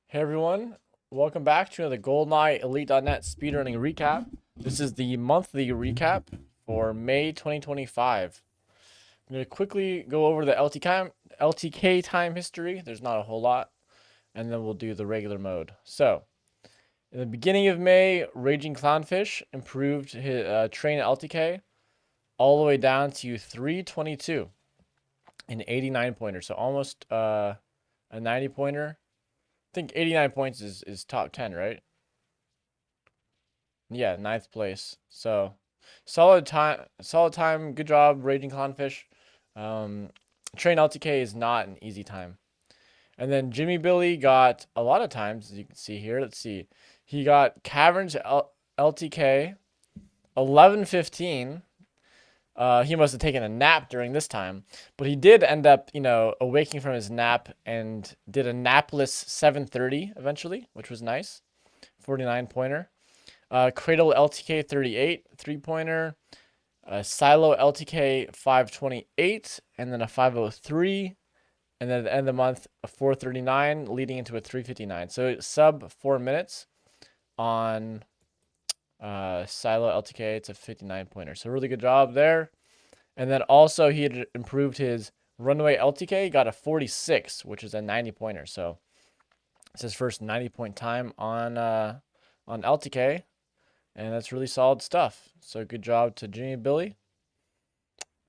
Hey everyone, welcome back to another GoldenEye Elite.net speedrunning recap. This is the monthly recap for May 2025. I'm going to quickly go over the LTK time history. There's not a whole lot. And then we'll do the regular mode. So, in the beginning of May, Raging Clownfish improved his train LTK all the way down to 322, an 89 pointer. So almost a 90 pointer. I think 89 points is top 10, right? Yeah, ninth place. So solid time. Good job, Raging Clownfish. Um, Train LTK is not an easy time. And then Jimmy Billy got a lot of times, as you can see here. Let's see. He got Caverns LTK 11:15. He must have taken a nap during this time, but he did end up, awaking from his nap and did a napless 7:30 eventually, which was nice. 49 pointer. Cradle LTK 38, 3-pointer. Silo LTK 528, and then a 503. And then at the end of the month, a 439, leading into a 359. So sub 4 minutes on Silo LTK. It's a 59-pointer. So really good job there. And then also he had improved his Runway LTK. Got a 46, which is a 90-pointer. So it's his first 90-point time on LTK. And that's really solid stuff. So good job to Jimmy Billy.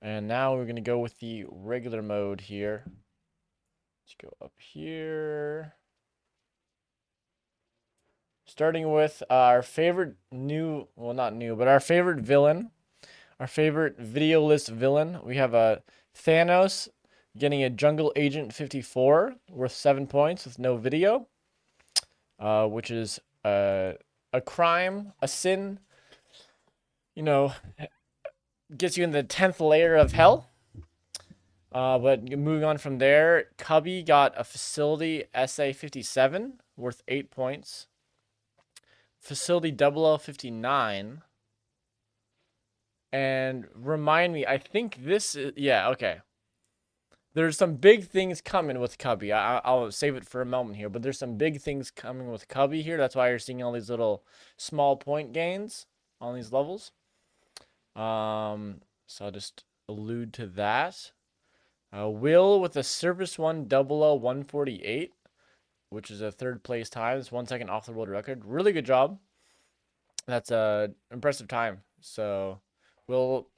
And now we're going to go with the regular mode here. Let's go up here. Starting with our favorite not new, but our favorite villain. Our favorite video list villain. We have a Thanos getting a Jungle Agent 54 worth 7 points with no video. Which is a crime, a sin, gets you in the 10th layer of hell. But moving on from there, Cubby got a Facility SA 57 worth 8 points. Facility 0059. And remind me, I think this is, yeah, okay. There's some big things coming with Cubby. I'll save it for a moment here, but there's some big things coming with Cubby here. That's why you're seeing all these little small point gains on these levels. So I'll just allude to that. Will with a Surface 1 148, which is a third place time. It's 1 second off the world record. Really good job. That's a impressive time. So Will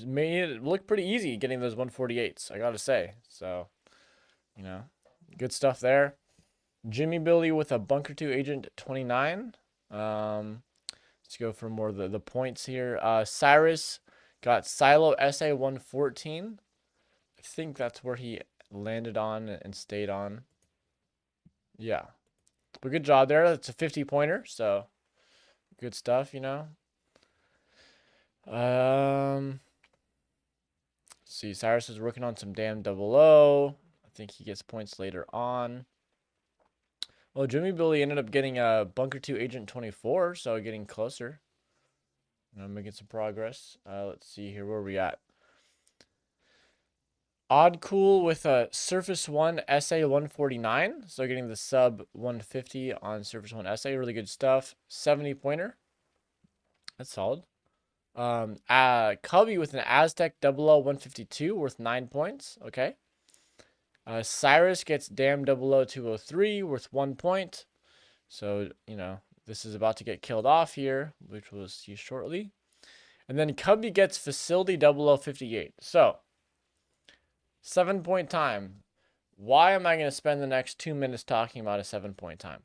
made it look pretty easy getting those 148s, I gotta say. So, good stuff there. Jimmy Billy with a Bunker 2 Agent 29. Let's go for more of the points here. Cyrus got Silo SA 114. I think that's where he landed on and stayed on. Yeah. But good job there. That's a 50-pointer, so good stuff, See, Cyrus is working on some damn double O. I think he gets points later on. Well, Jimmy Billy ended up getting a Bunker 2 Agent 24, so getting closer. I'm making some progress. Let's see here. Where are we at? Odd Cool with a Surface 1 SA 149. So getting the sub 150 on Surface 1 SA. Really good stuff. 70-pointer. That's solid. Cubby with an Aztec 152 worth 9 points. Okay. Cyrus gets Damn 203 worth 1 point. So, this is about to get killed off here, which we'll see shortly. And then Cubby gets Facility 0058. So, 7-point time. Why am I going to spend the next 2 minutes talking about a 7-point time?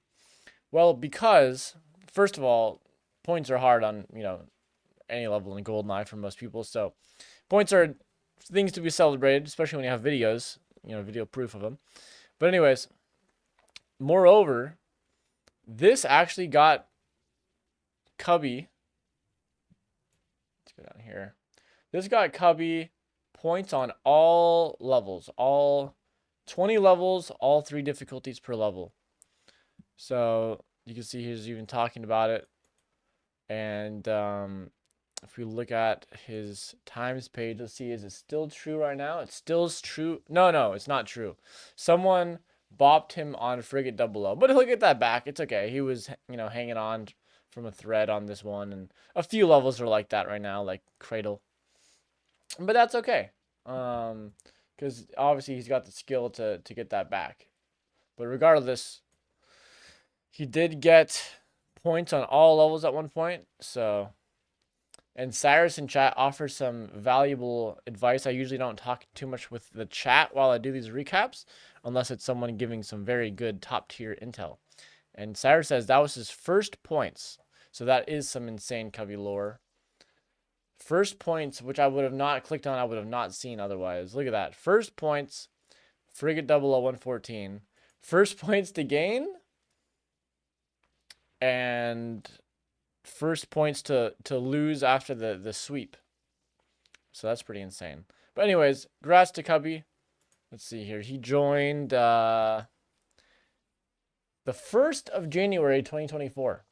Well, because, first of all, points are hard on, any level in GoldenEye for most people. So, points are things to be celebrated, especially when you have videos, video proof of them. But anyways, moreover, this actually got Cubby. Let's go down here. This got Cubby points on all levels, all 20 levels, all 3 difficulties per level. So you can see he's even talking about it. And if we look at his times page, let's see, is it still true right now? It still is true. No, it's not true. Someone bopped him on frigate double O. But he'll get that back. It's okay. He was, hanging on from a thread on this one, and a few levels are like that right now, like Cradle. But that's okay. Because obviously he's got the skill to get that back. But regardless, he did get points on all levels at one point. So, and Cyrus in chat offers some valuable advice. I usually don't talk too much with the chat while I do these recaps, unless it's someone giving some very good top tier intel. And Cyrus says that was his first points. So that is some insane Covey lore. First points, which I would have not clicked on, I would have not seen otherwise. Look at that. First points, Frigate 00114. First points to gain, and first points to lose after the sweep. So that's pretty insane. But anyways, congrats to Cubby. Let's see here. He joined the 1st of January 2024.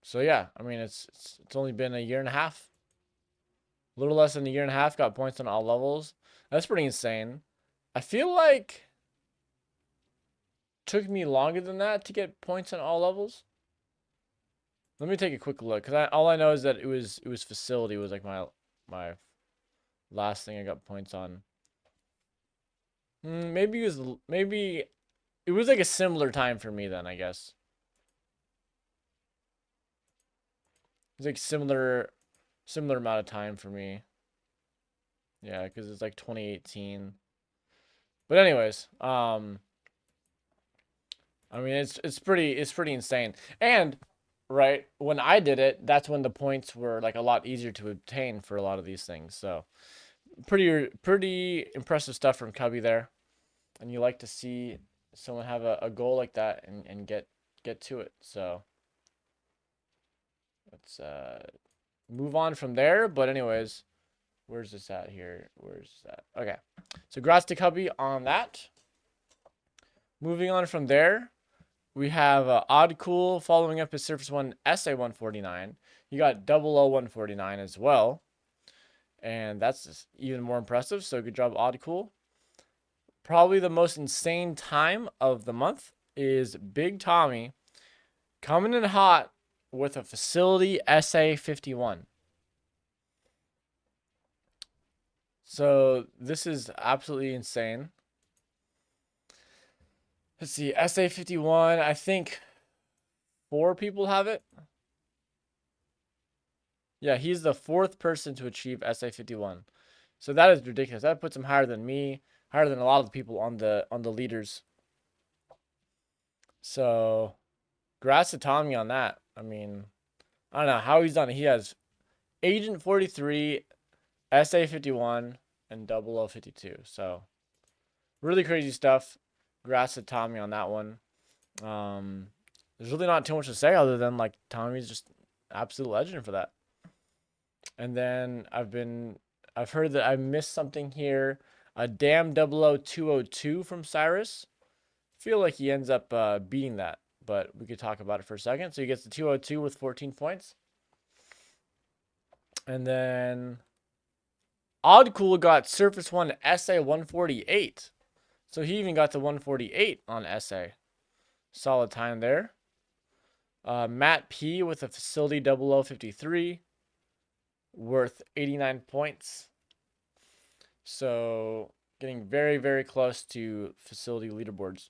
So yeah, I mean it's only been a year and a half. A little less than a year and a half, got points on all levels. That's pretty insane. I feel like it took me longer than that to get points on all levels. Let me take a quick look, because all I know is that it was facility was like my last thing I got points on. Maybe it was like a similar time for me then, I guess. It's like similar amount of time for me. Yeah, because it's like 2018. But anyways, I mean it's pretty insane. And right, when I did it, that's when the points were like a lot easier to obtain for a lot of these things. So pretty impressive stuff from Cubby there. And you like to see someone have a goal like that and get to it. So let's move on from there. But anyways, where's this at here? Where's that? Okay. So congrats to Cubby on that. Moving on from there, we have Oddcool following up his Surface One SA149. He got 00149 as well. And that's even more impressive. So good job, Oddcool. Probably the most insane time of the month is Big Tommy coming in hot with a Facility SA51. So this is absolutely insane. Let's see, SA51, I think 4 people have it. Yeah, he's the 4th person to achieve SA51. So that is ridiculous. That puts him higher than me, higher than a lot of the people on the leaders. So, congrats to Tommy on that. I mean, I don't know how he's done it. He has Agent 43, SA51, and 0052. So, really crazy stuff. Congrats to Tommy on that one. There's really not too much to say other than like Tommy's just absolute legend for that. And then I've heard that I missed something here. A damn 00202 from Cyrus. Feel like he ends up beating that, but we could talk about it for a second. So he gets the 202 with 14 points. And then Oddcool got Surface One SA 148. So he even got to 148 on SA. Solid time there. Matt P with a Facility 0053. Worth 89 points. So getting very, very close to facility leaderboards.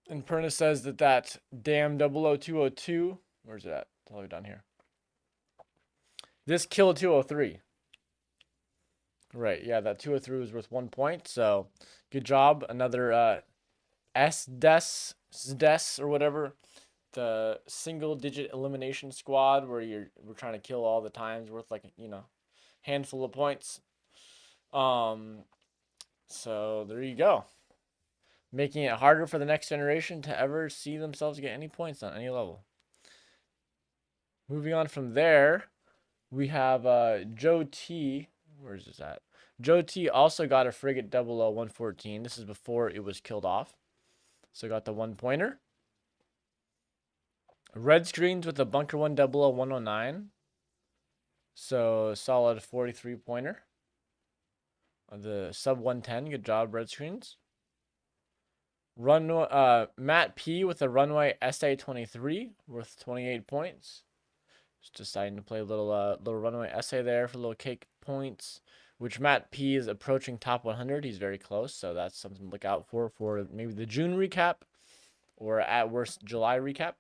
And Perna says that damn 00202, where's it at? It's all the way down here. This killed 203. Right, yeah, that 203 was worth 1 point. So good job. Another SDES or whatever. The single digit elimination squad where we're trying to kill all the times worth like, handful of points. So there you go. Making it harder for the next generation to ever see themselves get any points on any level. Moving on from there, we have Joe T. Where's this at? Joe T also got a Frigate 00114. This is before it was killed off. So got the 1-pointer. Red screens with the Bunker 1 00109. So solid 43-pointer. The sub 110. Good job, red screens. Matt P with a runway SA23 worth 28 points. Just deciding to play a little runway essay there for little cake points, which Matt P is approaching top 100. He's very close, so that's something to look out for maybe the June recap, or at worst July recap.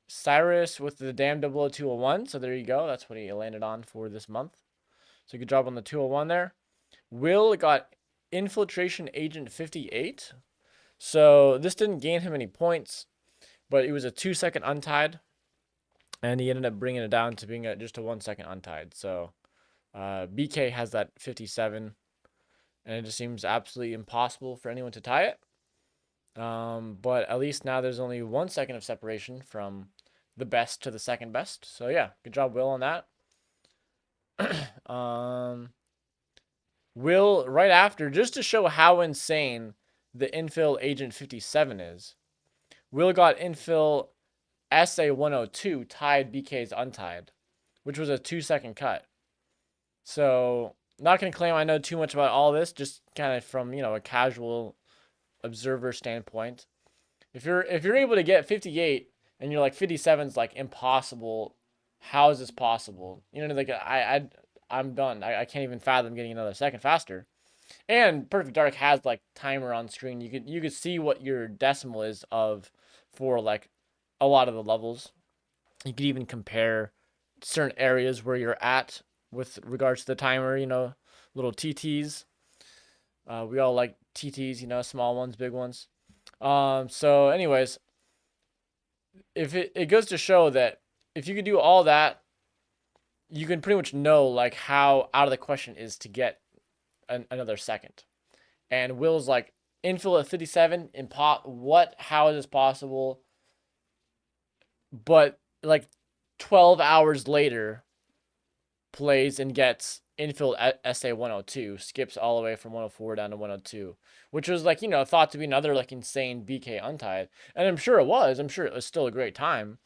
Cyrus with the damn 00201, so there you go. That's what he landed on for this month. So good job on the 201 there. Will got Infiltration Agent 58. So this didn't gain him any points, but it was a 2-second untied, and he ended up bringing it down to being just a 1-second untied. So BK has that 57, and it just seems absolutely impossible for anyone to tie it. But at least now there's only 1 second of separation from the best to the second best. So yeah, good job, Will, on that. Will, right after, just to show how insane the Infill Agent 57 is, Will got Infill SA 102 tied BK's untied, which was a 2-second cut. So, not going to claim I know too much about all this, just kind of from, a casual observer standpoint. If you're able to get 58 and you're like 57's like impossible, how is this possible? Like I'm done. I can't even fathom getting another second faster. And Perfect Dark has like timer on screen. You could see what your decimal is for like a lot of the levels. You could even compare certain areas where you're at with regards to the timer, little TTs. We all like TTs, small ones, big ones. So anyways, if it goes to show that if you could do all that, you can pretty much know like how out of the question is to get another second. And Will's like, infill at 57, how is this possible? But like 12 hours later, plays and gets infill at SA 102, skips all the way from 104 down to 102, which was like, thought to be another like insane BK untied. And I'm sure it was. I'm sure it was still a great time.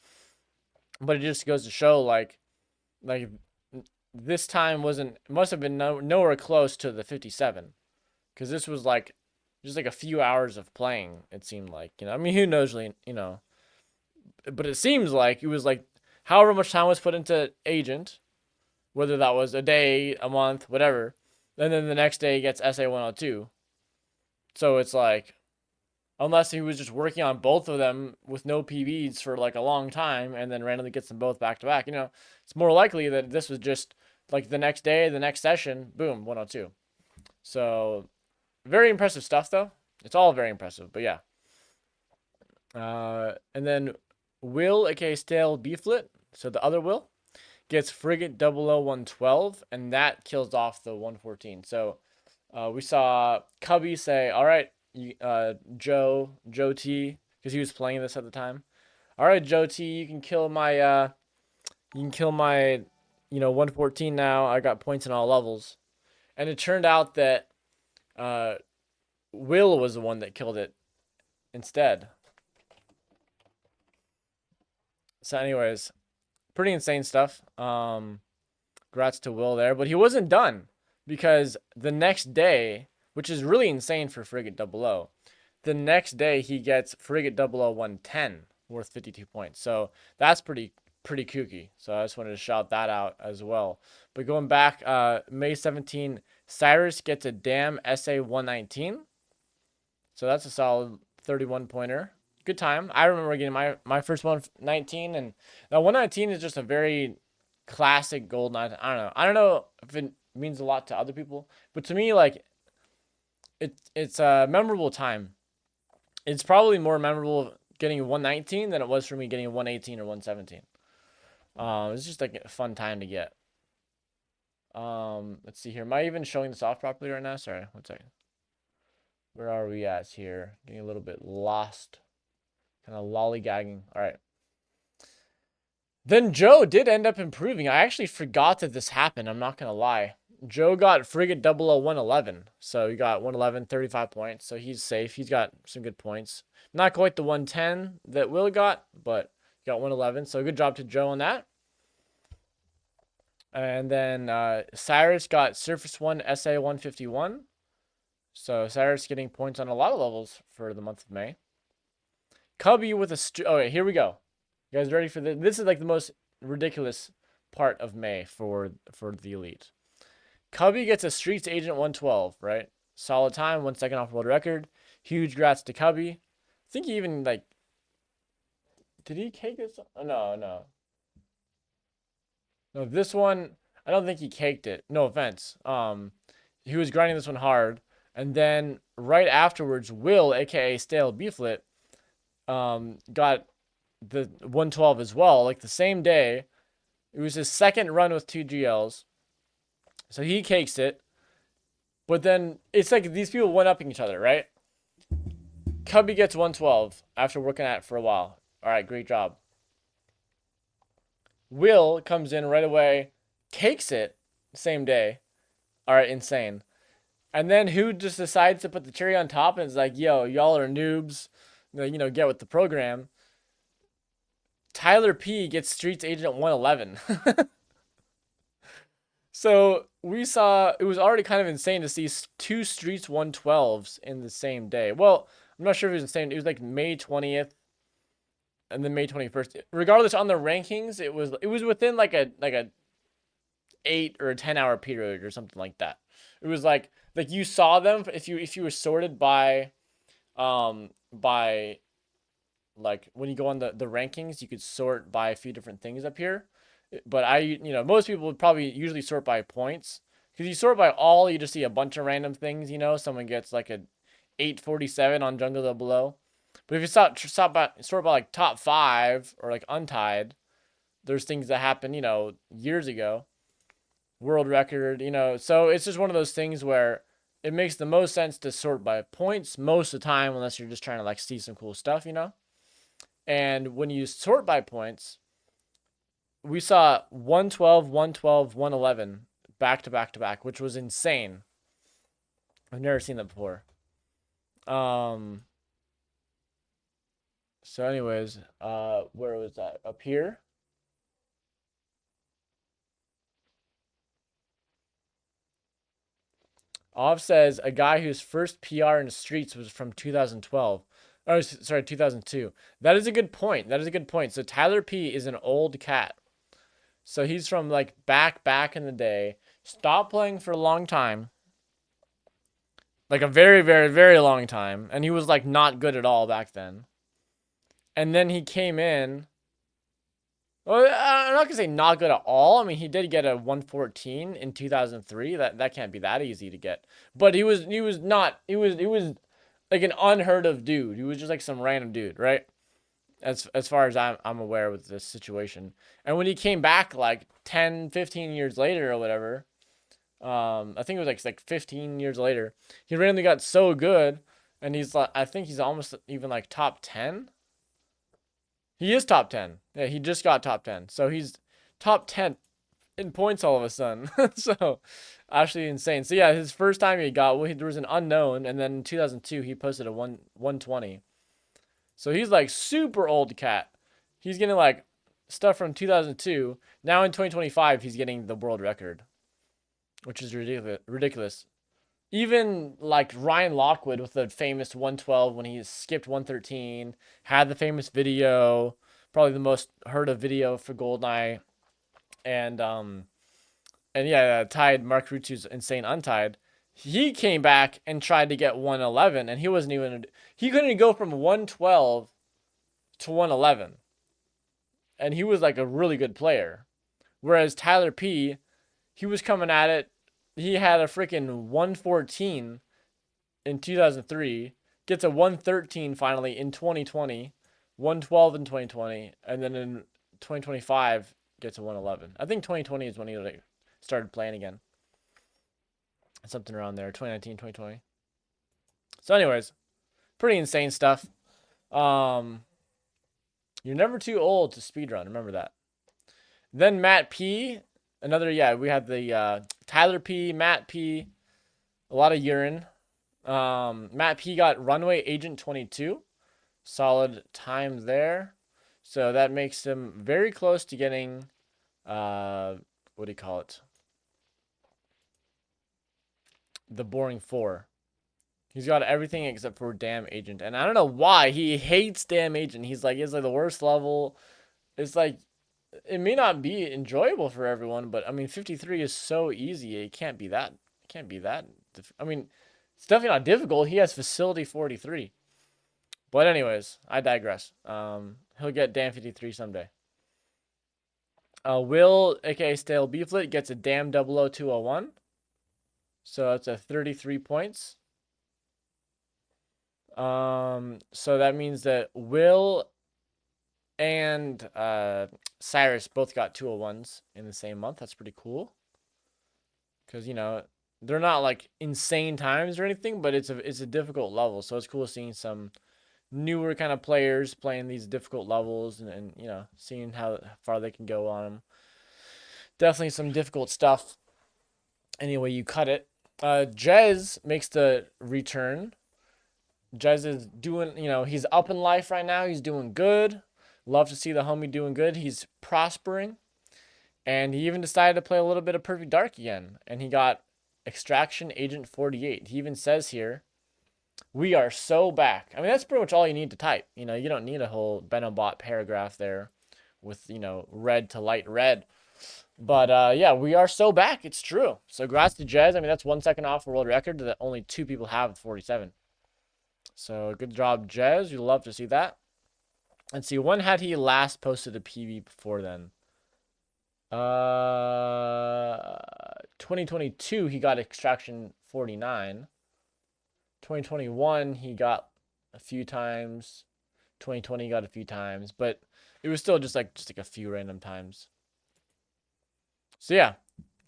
But it just goes to show like this time must have been nowhere close to the 57, because this was like just like a few hours of playing, it seemed like. I mean, who knows really, but it seems like it was like however much time was put into Agent, whether that was a day, a month, whatever, and then the next day he gets SA 102. So it's like, unless he was just working on both of them with no PBs for like a long time and then randomly gets them both back to back, it's more likely that this was just like the next day, the next session, boom, 102. So very impressive stuff though. It's all very impressive, but yeah. And then Will, aka Stale Beeflet, so the other Will, gets Frigate 00112, and that kills off the 114. So we saw Cubby say, all right, Joe T, because he was playing this at the time. All right, Joe T, you can kill my 114 now. I got points in all levels. And it turned out that Will was the one that killed it instead. So anyways, pretty insane stuff. Congrats to Will there, but he wasn't done, because the next day, which is really insane for Frigate 00, the next day he gets Frigate 00110 worth 52 points. So that's pretty kooky. So I just wanted to shout that out as well. But going back, May 17, Cyrus gets a damn SA 119. So that's a solid 31 pointer. Good time. I remember getting my first 119, and that 119 is just a very classic GoldenEye. I don't know if it means a lot to other people, but to me, like, it's a memorable time. It's probably more memorable getting a 119 than it was for me getting a 118 or 117. It's just like a fun time to get. Let's see here. Am I even showing this off properly right now? Sorry, one second. Where are we at here? Getting a little bit lost. Kind of lollygagging. All right. Then Joe did end up improving. I actually forgot that this happened. I'm not going to lie. Joe got Frigate 00111. So he got 111, 35 points. So he's safe. He's got some good points. Not quite the 110 that Will got, but he got 111. So good job to Joe on that. And then Cyrus got Surface 1 SA 151. So Cyrus getting points on a lot of levels for the month of May. Cubby with a... Oh, wait, here we go. You guys ready for this? This is like the most ridiculous part of May for the Elite. Cubby gets a Streets Agent 112, right? Solid time, 1 second off world record. Huge grats to Cubby. I think he even, like... Did he cake this? Oh, no, no. No, this one, I don't think he caked it. No offense. He was grinding this one hard. And then right afterwards, Will, aka Stale Beeflet, got the 112 as well, like the same day. It was his second run with 2 GLs. So he cakes it. But then it's like these people one-upping each other, right? Cubby gets 112 after working at it for a while. All right, great job. Will comes in right away, cakes it same day. All right, insane. And then who just decides to put the cherry on top and is like, yo, y'all are noobs. You know, get with the program. Tyler P gets Streets Agent 111. So we saw, it was already kind of insane to see 2 Streets 112s in the same day. Well, I'm not sure if it was insane. It was like May 20th and then May 21st. Regardless, on the rankings, it was within like a 8 or a 10-hour period or something like that. It was like you saw them if you were sorted by like when you go on the rankings, you could sort by a few different things up here. But most people would probably usually sort by points. Because you sort by all, you just see a bunch of random things, Someone gets like a 847 on Jungle Double Below. But if you sort by like top 5 or like untied, there's things that happened, years ago. World record, So it's just one of those things where it makes the most sense to sort by points most of the time, unless you're just trying to like see some cool stuff, And when you sort by points, we saw 112, 112, 111 back to back to back, which was insane. I've never seen that before. So anyways, where was that? Up here? Off says a guy whose first PR in the streets was from 2012. Oh, sorry, 2002. That is a good point. That is a good point. So Tyler P is an old cat. So he's from like back in the day. Stopped playing for a long time. Like a very, very, very long time. And he was like not good at all back then. And then he came in. Well, I'm not gonna say not good at all. I mean, he did get a 114 in 2003. That can't be that easy to get. But he was like an unheard of dude. He was just like some random dude, right? As far as I'm aware with this situation. And when he came back like 10, 15 years later or whatever, I think it was like 15 years later, he randomly got so good, and he's like, I think he's almost even like top 10. He is top 10. Yeah, he just got top 10. So he's top 10 in points all of a sudden. So actually insane. So yeah, his first time he got, there was an unknown, and then in 2002 he posted a 120. So he's like super old cat. He's getting like stuff from 2002. Now in 2025 he's getting the world record, which is ridiculous. Even like Ryan Lockwood with the famous 112 when he skipped 113, had the famous video, probably the most heard of video for GoldenEye, and yeah, tied Mark Rucci's insane untied. He came back and tried to get 111, and he couldn't go from 112 to 111, and he was like a really good player. Whereas Tyler P, he was coming at it. He had a freaking 114 in 2003, gets a 113 finally in 2020, 112 in 2020, and then in 2025 gets a 111. I think 2020 is when he like started playing again. Something around there, 2019, 2020. So anyways, pretty insane stuff. You're never too old to speedrun, remember that. Then Matt P, we had the Tyler P, Matt P, a lot of urine. Matt P got Runway Agent 22. Solid time there. So that makes him very close to getting what do you call it? The boring 4. He's got everything except for damn agent, and I don't know why he hates damn agent. He's like the worst level. It's like it may not be enjoyable for everyone, but I mean 53 is so easy. It can't be that. It can't be that. I mean, it's definitely not difficult. He has facility 43. But anyways, I digress. He'll get damn 53 someday. Will, aka Stale Beeflet, gets a damn 00201. So that's a 33 points. So that means that Will and Cyrus both got 201s in the same month. That's pretty cool. Because, you know, they're not like insane times or anything, but it's a difficult level. So it's cool seeing some newer kind of players playing these difficult levels and you know, seeing how far they can go on them. Definitely some difficult stuff. Anyway, you cut it. Jez makes the return. Jez is doing, you know, he's up in life right now. He's doing good. Love to see the homie doing good. He's prospering. And he even decided to play a little bit of Perfect Dark again. And he got Extraction Agent 48. He even says here, we are so back. I mean, that's pretty much all you need to type. You know, you don't need a whole Benobot paragraph there with, you know, red to light red. But yeah, we are so back. It's true. So congrats to Jez. I mean, that's 1 second off the world record that only 2 people have with 47. So good job, Jez. You'd love to see that. And see, when had he last posted a PB before then? 2022, he got Extraction 49. 2021, he got a few times. 2020, he got a few times. But it was still just like a few random times. So yeah,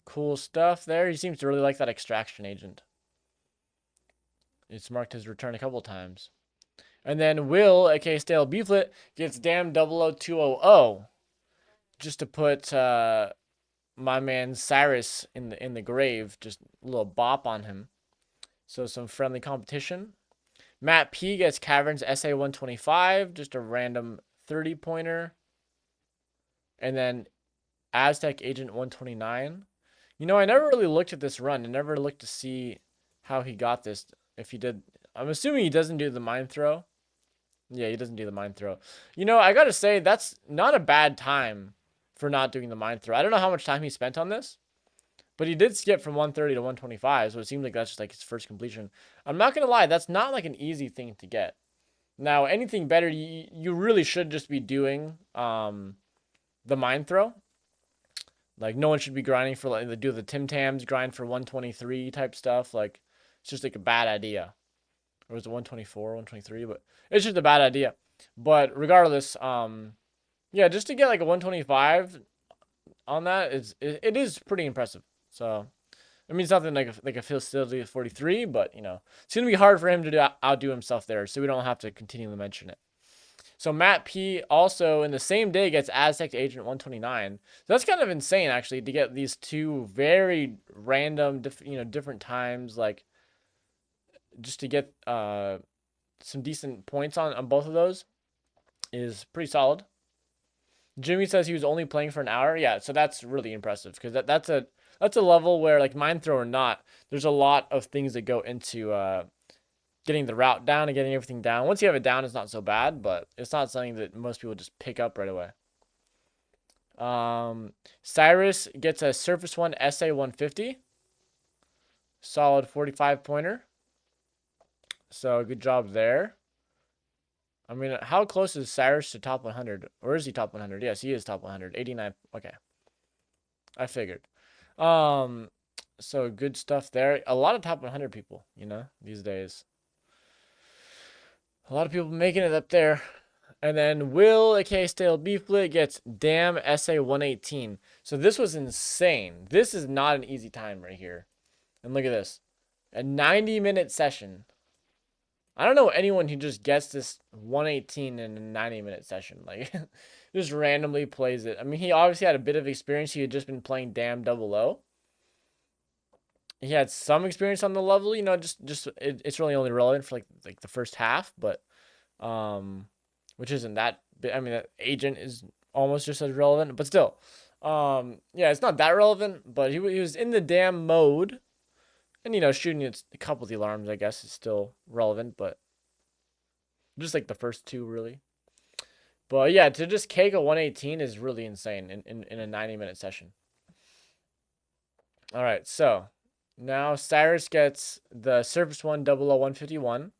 cool stuff there. He seems to really like that Extraction agent. It's marked his return a couple times. And then Will, aka Stale Beeflet, gets damn 00200 just to put my man Cyrus in the grave. Just a little bop on him. So some friendly competition. Matt P gets Caverns SA 125, just a random 30-pointer. And then Aztec Agent 129. You know, I never really looked at this run. I never looked to see how he got this. If he did, I'm assuming he doesn't do the mind throw. Yeah, he doesn't do the mind throw. You know, I gotta say, that's not a bad time for not doing the mind throw. I don't know how much time he spent on this, but he did skip from 130 to 125, so it seems like that's just like his first completion. I'm not gonna lie, that's not like an easy thing to get. Now, anything better, you really should just be doing the mind throw. Like, no one should be grinding for, like, do the Tim Tams, grind for 123 type stuff. Like, it's just like a bad idea. Or was it 124, 123? But it's just a bad idea. But regardless, yeah, just to get like a 125 on that it is pretty impressive. So, I mean, it's nothing like a facility of 43, but you know, it's gonna be hard for him to outdo himself there. So we don't have to continually mention it. So Matt P also in the same day gets Aztec Agent 129. So that's kind of insane actually to get these two very random, different times, like just to get some decent points on both of those is pretty solid. Jimmy says he was only playing for an hour. Yeah, so that's really impressive because that's a level where like mind throw or not, there's a lot of things that go into getting the route down and getting everything down. Once you have it down, it's not so bad, but it's not something that most people just pick up right away. Cyrus gets a Surface One SA 150. Solid 45 pointer. So good job there. I mean, how close is Cyrus to top 100? Or is he top 100? Yes, he is top 100. 89. Okay. I figured. So good stuff there. A lot of top 100 people, you know, these days. A lot of people making it up there. And then Will, aka Stale Beeflet, gets damn SA 118. So this was insane. This is not an easy time right here. And look at this. A 90-minute session. I don't know anyone who just gets this 118 in a 90-minute session. Like, just randomly plays it. I mean, he obviously had a bit of experience. He had just been playing damn 00. He had some experience on the level, you know, it's really only relevant for like the first half, but which isn't that big. I mean, that agent is almost just as relevant, but still, Yeah, it's not that relevant, but he was in the damn mode, and shooting a couple of the alarms, I guess, is still relevant, but just like the first two, really. But yeah, to just cake a 118 is really insane in a 90-minute session. All right, so now Cyrus gets the Surface One 00151.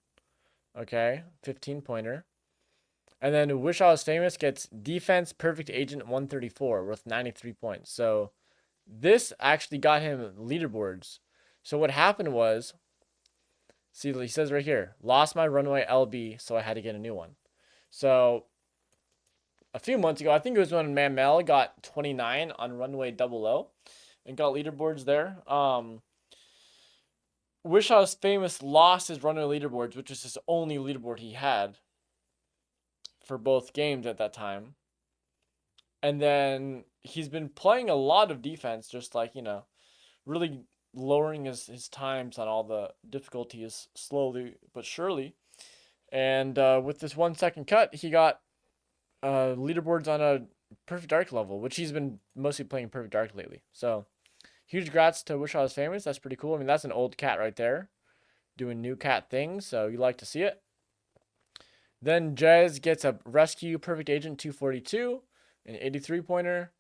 Okay, 15 pointer. And then Wish I Was Famous gets Defense Perfect Agent 134 with 93 points. So this actually got him leaderboards. So what happened was, see, he says right here, lost my runway LB, so I had to get a new one. So a few months ago, I think it was when Mamel got 29 on runway 00 and got leaderboards there. Wish I Was Famous lost his runway leaderboards, which is his only leaderboard he had for both games at that time. And then he's been playing a lot of defense, just like, really lowering his times on all the difficulties slowly but surely. And with this 1 second cut, he got leaderboards on a Perfect Dark level, which he's been mostly playing Perfect Dark lately. So huge grats to Wish I Was Famous. That's pretty cool. I mean, that's an old cat right there doing new cat things, so you like to see it. Then Jez gets a Rescue Perfect Agent 242, an 83 pointer.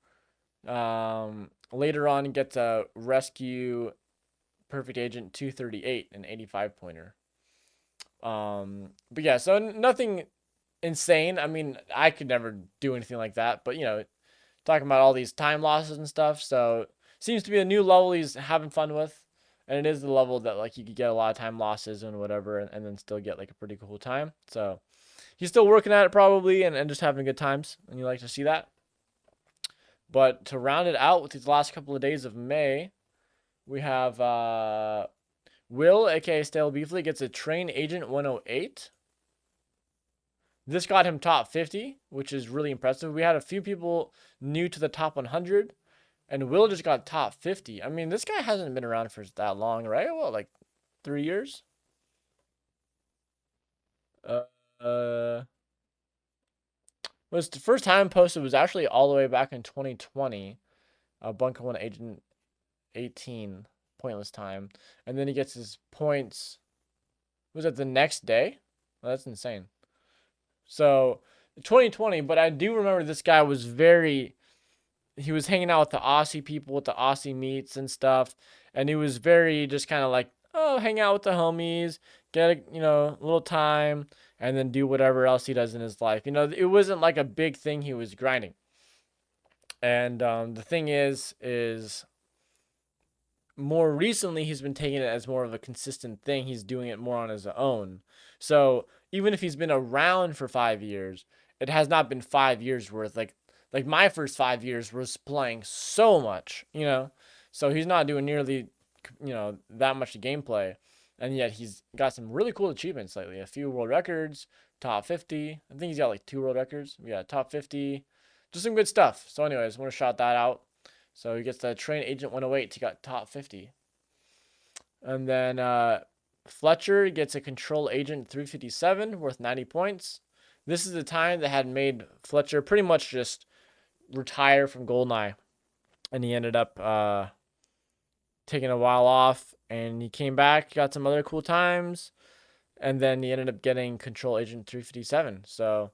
Later on, gets a Rescue Perfect Agent 238, an 85 pointer. But yeah, so nothing insane. I mean, I could never do anything like that, but talking about all these time losses and stuff, so seems to be a new level he's having fun with. And it is the level that like you could get a lot of time losses and whatever and then still get like a pretty cool time. So he's still working at it probably and just having good times, and you like to see that. But to round it out with these last couple of days of May, we have Will, aka Stale Beefly, gets a Train Agent 108. This got him top 50, which is really impressive. We had a few people new to the top 100, and Will just got top 50. I mean, this guy hasn't been around for that long, right? Well, like 3 years? Uh, uh was the first time posted was actually all the way back in 2020. Bunker 1 Agent 18 pointless time, and then he gets his points. Was it the next day? Well, that's insane. So 2020, but I do remember this guy was he was hanging out with the Aussie people with the Aussie meets and stuff, and he was very just kind of like, oh, hang out with the homies, get a little time, and then do whatever else he does in his life. It wasn't like a big thing he was grinding. And the thing is more recently he's been taking it as more of a consistent thing. He's doing it more on his own. So even if he's been around for 5 years, it has not been 5 years worth. Like my first 5 years was playing so much. So he's not doing nearly that much gameplay, and yet he's got some really cool achievements lately. A few world records, top 50. I think he's got like 2 world records. Yeah, top 50. Just some good stuff. So anyways, I want to shout that out. So he gets the Train Agent 108. He got top 50. And then Fletcher gets a Control Agent 357 worth 90 points. This is the time that had made Fletcher pretty much just retire from GoldenEye. And he ended up taking a while off. And he came back, got some other cool times. And then he ended up getting Control Agent 357. So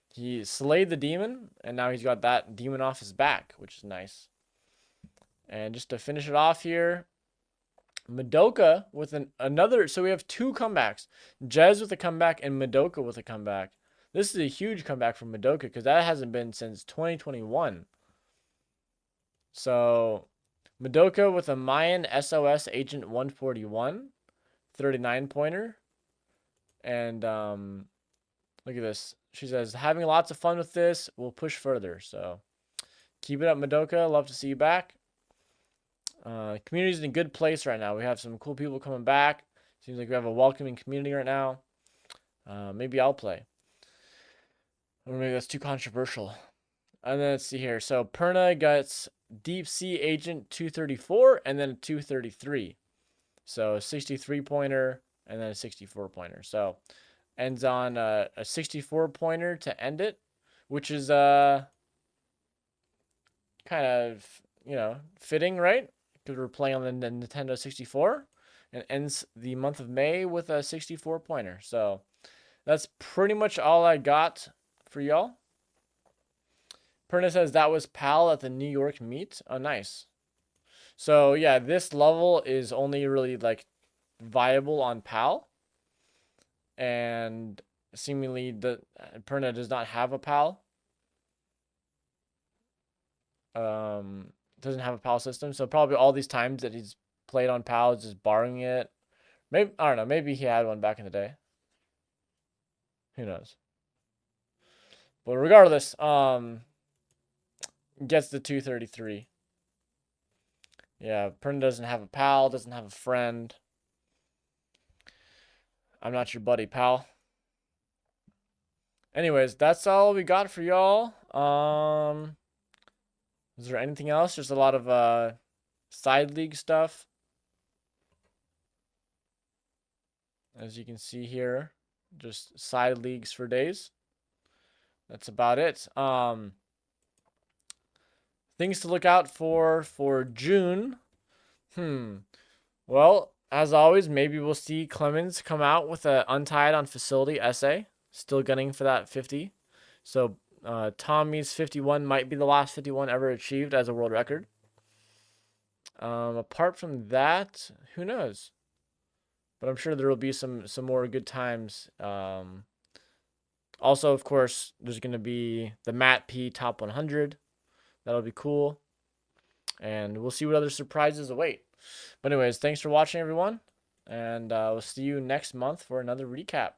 he slayed the demon. And now he's got that demon off his back, which is nice. And just to finish it off here, Madoka with another. So we have 2 comebacks. Jez with a comeback and Madoka with a comeback. This is a huge comeback from Madoka because that hasn't been since 2021. So Madoka with a Mayan SOS Agent 141, 39 pointer. And look at this. She says, having lots of fun with this. We'll push further. So keep it up, Madoka. Love to see you back. Community's in a good place right now. We have some cool people coming back. Seems like we have a welcoming community right now. Maybe I'll play. Or maybe that's too controversial. And then let's see here. So Perna gets Deep Sea Agent 234 and then a 233. So a 63 pointer and then a 64 pointer. So ends on a 64 pointer to end it, which is kind of, fitting, right? Because we're playing on the Nintendo 64 and ends the month of May with a 64 pointer. So that's pretty much all I got for y'all. Perna says that was Pal at the New York meet. Oh, nice. So yeah, this level is only really like viable on PAL, and seemingly the Perna does not have a PAL. Doesn't have a PAL system, so probably all these times that he's played on PAL is just borrowing it. Maybe I don't know. Maybe he had one back in the day. Who knows? But regardless, gets the 233. Yeah, Perna doesn't have a pal, doesn't have a friend. I'm not your buddy, pal. Anyways, that's all we got for y'all. Is there anything else? Just a lot of side league stuff. As you can see here, just side leagues for days. That's about it. Things to look out for June. Well, as always, maybe we'll see Clemens come out with a untied on facility essay. Still gunning for that 50. So Tommy's 51 might be the last 51 ever achieved as a world record. Apart from that, who knows? But I'm sure there will be some more good times. Also, of course, there's going to be the Matt P Top 100. That'll be cool. And we'll see what other surprises await. But anyways, thanks for watching, everyone. And we'll see you next month for another recap.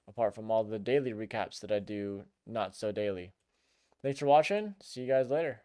Apart from all the daily recaps that I do not so daily. Thanks for watching. See you guys later.